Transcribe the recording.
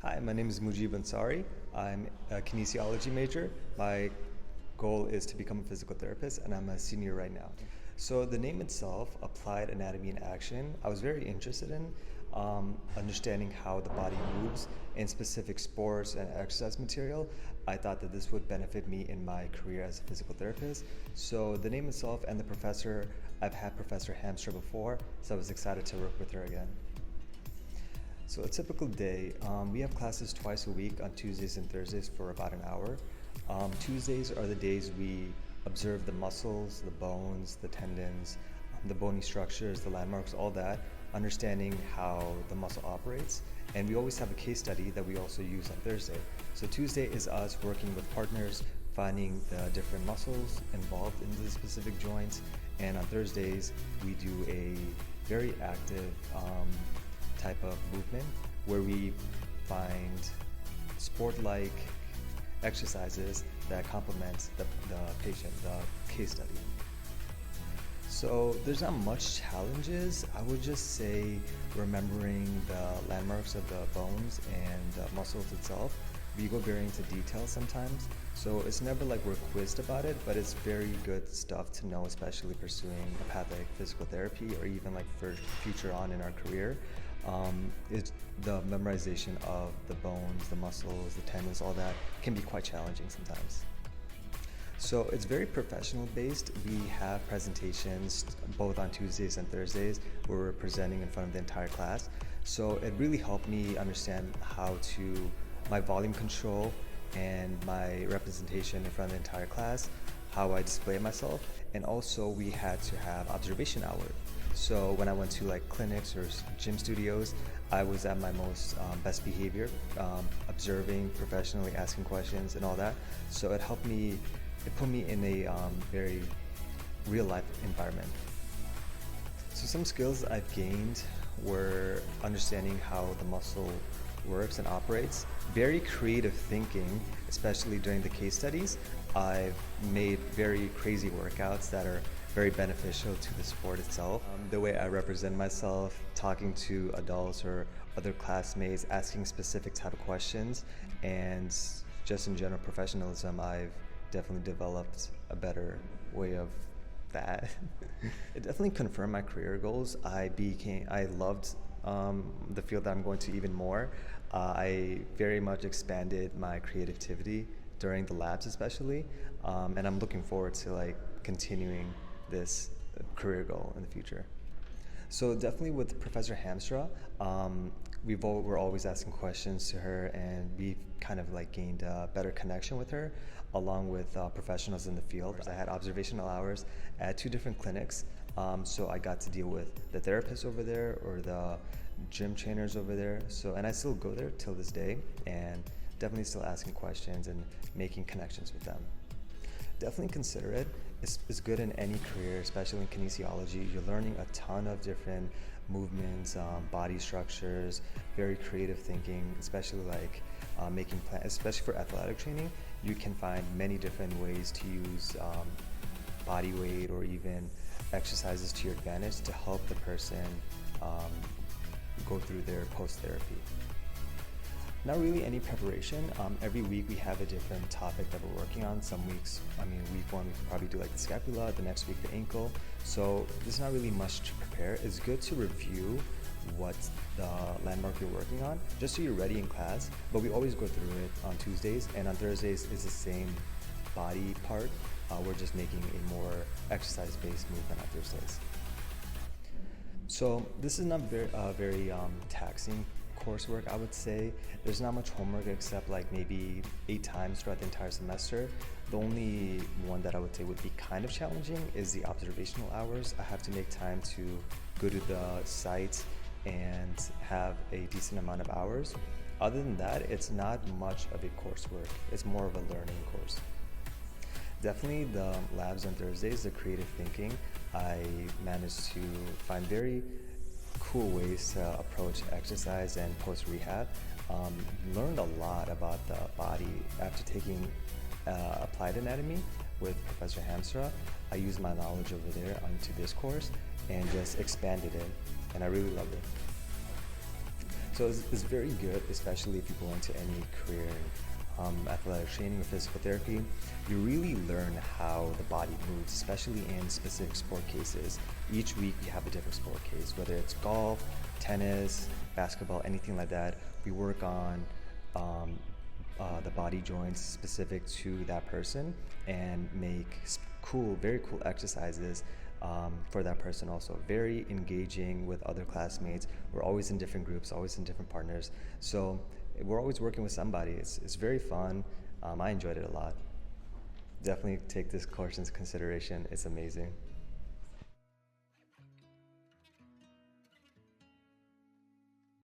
Hi, my name is Mujeeb. I'm a kinesiology major. My goal is to become a physical therapist, and I'm a senior right now. So the name itself, Applied Anatomy in Action, I was very interested in understanding how the body moves in specific sports and exercise material. I thought that this would benefit me in my career as a physical therapist. So the name itself and the professor, I've had Professor Hamstra before, so I was excited to work with her again. So a typical day, we have classes twice a week on Tuesdays and Thursdays for about an hour. Tuesdays are the days we observe the muscles, the bones, the tendons, the bony structures, the landmarks, all that, understanding how the muscle operates. And we always have a case study that we also use on Thursday. So Tuesday is us working with partners, finding the different muscles involved in the specific joints. And on Thursdays, we do a very active type of movement where we find sport-like exercises that complement the patient, the case study. So there's not much challenges. I would just say remembering the landmarks of the bones and the muscles itself. We go very into detail sometimes, so it's never like we're quizzed about it, but it's very good stuff to know, especially pursuing a path like physical therapy or even like for future on in our career. It's the memorization of the bones, the muscles, the tendons, all that can be quite challenging sometimes. So it's very professional based. We have presentations both on Tuesdays and Thursdays where we're presenting in front of the entire class. So it really helped me understand my volume control and my representation in front of the entire class, how I display myself, and also we had to have observation hour. So when I went to like clinics or gym studios, I was at my most best behavior, observing professionally, asking questions and all that. So it put me in a very real life environment. So some skills I've gained were understanding how the muscle works and operates, very creative thinking, especially during the case studies. I've made very crazy workouts that are very beneficial to the sport itself. The way I represent myself, talking to adults or other classmates, asking specific type of questions, and just in general professionalism, I've definitely developed a better way of that. It definitely confirmed my career goals. I loved the field that I'm going to even more. I very much expanded my creativity during the labs especially, and I'm looking forward to like continuing this career goal in the future. So definitely with Professor Hamstra, we're always asking questions to her, and we've kind of like gained a better connection with her, along with professionals in the field. I had observational hours at 2 different clinics, so I got to deal with the therapists over there or the gym trainers over there. And I still go there till this day, and definitely still asking questions and making connections with them. Definitely consider it. It's good in any career, especially in kinesiology. You're learning a ton of different movements, body structures, very creative thinking, especially like making plans, especially for athletic training. You can find many different ways to use body weight or even exercises to your advantage to help the person go through their post-therapy. Not really any preparation. Every week we have a different topic that we're working on. Some weeks, week 1 we could probably do like the scapula, the next week the ankle. So there's not really much to prepare. It's good to review what the landmark you're working on, just so you're ready in class. But we always go through it on Tuesdays, and on Thursdays it's the same body part. We're just making a more exercise-based movement on Thursdays. So this is not very taxing coursework, I would say. There's not much homework except like maybe 8 times throughout the entire semester. The only one that I would say would be kind of challenging is the observational hours. I have to make time to go to the site and have a decent amount of hours. Other than that, it's not much of a coursework. It's more of a learning course. Definitely the labs on Thursdays, the creative thinking, I managed to find very cool ways to approach exercise and post-rehab. Learned a lot about the body after taking applied anatomy with Professor Hamstra. I used my knowledge over there onto this course and just expanded it, and I really loved it. So it's very good, especially if you go into any career in athletic training or physical therapy. You really learn how the body moves, especially in specific sport cases. Each week we have a different sport case, whether it's golf, tennis, basketball, anything like that. We work on the body joints specific to that person and make cool, very cool exercises for that person also. Very engaging with other classmates. We're always in different groups, always in different partners. So we're always working with somebody. It's very fun. I enjoyed it a lot. Definitely take this course into consideration. It's amazing.